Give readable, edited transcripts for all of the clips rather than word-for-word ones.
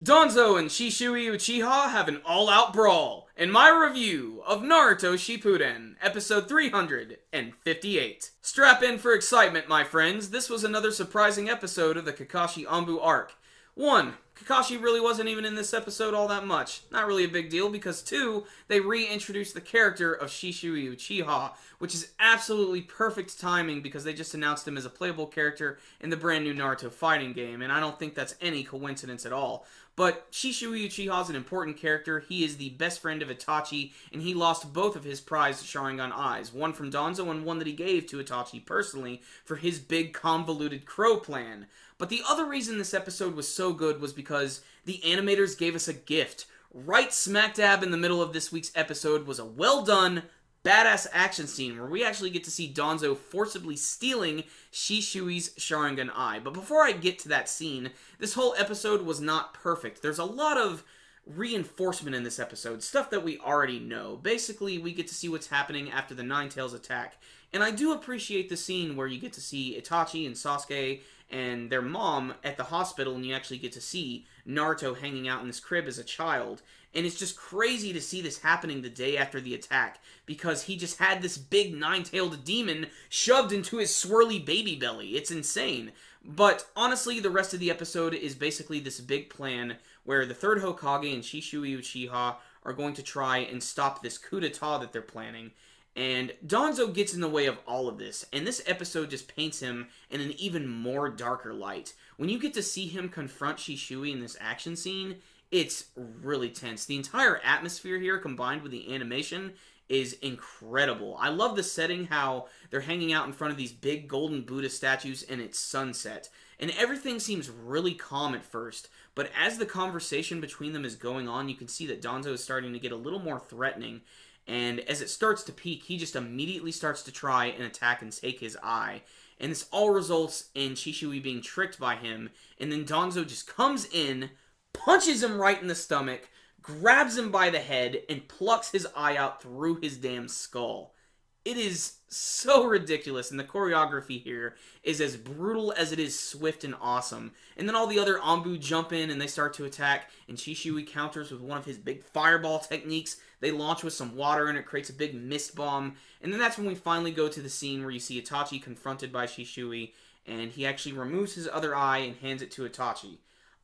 Danzo and Shisui Uchiha have an all-out brawl in my review of Naruto Shippuden, episode 358. Strap in for excitement, my friends. This was another surprising episode of the Kakashi Anbu arc. 1. Kakashi really wasn't even in this episode all that much. Not really a big deal because 2. They reintroduced the character of Shisui Uchiha, which is absolutely perfect timing because they just announced him as a playable character in the brand new Naruto fighting game, and I don't think that's any coincidence at all. But Shisui Uchiha is an important character. He is the best friend of Itachi, and he lost both of his prized Sharingan eyes, one from Danzo and one that he gave to Itachi personally for his big convoluted crow plan. But the other reason this episode was so good was because the animators gave us a gift. Right smack dab in the middle of this week's episode was a well-done, badass action scene where we actually get to see Danzo forcibly stealing Shishui's Sharingan eye. But before I get to that scene, this whole episode was not perfect. There's a lot of reinforcement in this episode, stuff that we already know. Basically, we get to see what's happening after the Ninetales attack. And I do appreciate the scene where you get to see Itachi and Sasuke and their mom at the hospital, and you actually get to see Naruto hanging out in this crib as a child. And it's just crazy to see this happening the day after the attack, because he just had this big nine-tailed demon shoved into his swirly baby belly. It's insane. But honestly, the rest of the episode is basically this big plan where the third Hokage and Shisui Uchiha are going to try and stop this coup d'etat that they're planning. And Danzo gets in the way of all of this, and this episode just paints him in an even more darker light. When you get to see him confront Shisui in this action scene, it's really tense. The entire atmosphere here, combined with the animation, is incredible. I love the setting, how they're hanging out in front of these big golden Buddha statues and it's sunset. And everything seems really calm at first, but as the conversation between them is going on, you can see that Danzo is starting to get a little more threatening. And as it starts to peak, he just immediately starts to try and attack and take his eye. And this all results in Shisui being tricked by him. And then Danzo just comes in, punches him right in the stomach, grabs him by the head, and plucks his eye out through his damn skull. It is so ridiculous, and the choreography here is as brutal as it is swift and awesome. And then all the other Anbu jump in and they start to attack, and Shisui counters with one of his big fireball techniques. They launch with some water and it creates a big mist bomb. And then that's when we finally go to the scene where you see Itachi confronted by Shisui, and he actually removes his other eye and hands it to Itachi.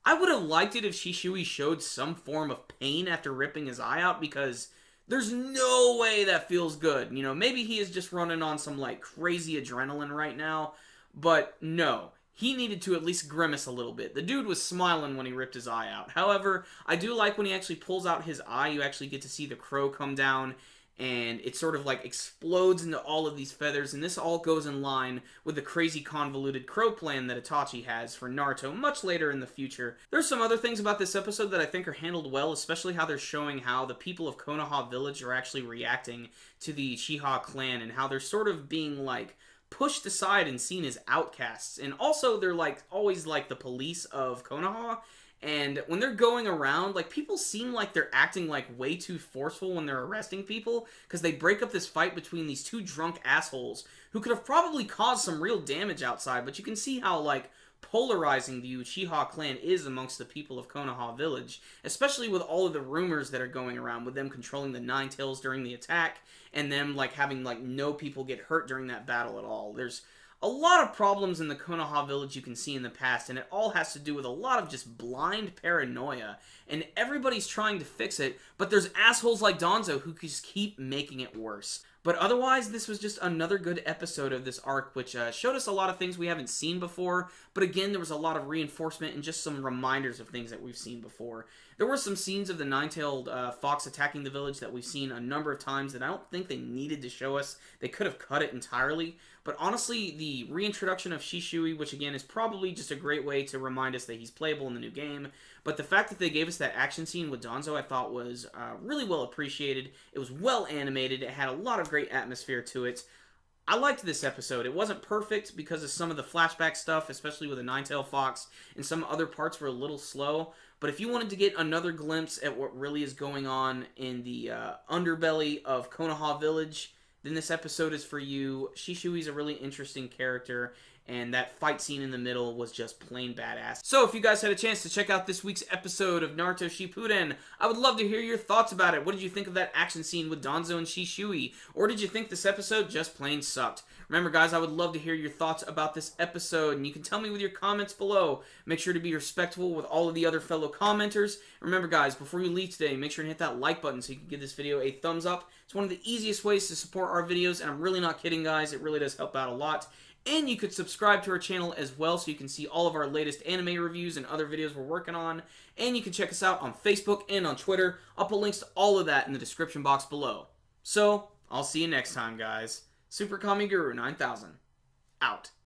I would have liked it if Shisui showed some form of pain after ripping his eye out, because there's no way that feels good. You know, maybe he is just running on some, like, crazy adrenaline right now, but no. He needed to at least grimace a little bit. The dude was smiling when he ripped his eye out. However, I do like when he actually pulls out his eye, you actually get to see the crow come down, and it sort of like explodes into all of these feathers, and this all goes in line with the crazy convoluted crow plan that Itachi has for Naruto much later in the future. There's some other things about this episode that I think are handled well, especially how they're showing how the people of Konoha Village are actually reacting to the Uchiha clan, and how they're sort of being like pushed aside and seen as outcasts. And also they're like always like the police of Konoha. And when they're going around, like, people seem like they're acting, like, way too forceful when they're arresting people, because they break up this fight between these two drunk assholes who could have probably caused some real damage outside, but you can see how, like, polarizing the Uchiha clan is amongst the people of Konoha Village, especially with all of the rumors that are going around with them controlling the Ninetales during the attack, and them, like, having, like, no people get hurt during that battle at all. There's a lot of problems in the Konoha Village you can see in the past, and it all has to do with a lot of just blind paranoia, and everybody's trying to fix it, but there's assholes like Danzo who just keep making it worse. But otherwise, this was just another good episode of this arc, which showed us a lot of things we haven't seen before, but again, there was a lot of reinforcement and just some reminders of things that we've seen before. There were some scenes of the nine-tailed fox attacking the village that we've seen a number of times that I don't think they needed to show us. They could have cut it entirely. But honestly, the reintroduction of Shisui, which again is probably just a great way to remind us that he's playable in the new game, but the fact that they gave us that action scene with Danzo I thought was really well appreciated. It was well animated. It had a lot of great atmosphere to it. I liked this episode. It wasn't perfect because of some of the flashback stuff, especially with the Nine-Tailed Fox, and some other parts were a little slow. But if you wanted to get another glimpse at what really is going on in the underbelly of Konoha Village, then this episode is for you. Shishui's a really interesting character, and that fight scene in the middle was just plain badass. So if you guys had a chance to check out this week's episode of Naruto Shippuden, I would love to hear your thoughts about it. What did you think of that action scene with Danzo and Shisui? Or did you think this episode just plain sucked? Remember guys, I would love to hear your thoughts about this episode, and you can tell me with your comments below. Make sure to be respectful with all of the other fellow commenters. Remember guys, before you leave today, make sure to hit that like button so you can give this video a thumbs up. It's one of the easiest ways to support our videos, and I'm really not kidding guys, it really does help out a lot. And you could subscribe to our channel as well so you can see all of our latest anime reviews and other videos we're working on. And you can check us out on Facebook and on Twitter. I'll put links to all of that in the description box below. So, I'll see you next time guys. Super Kami Guru 9000. Out.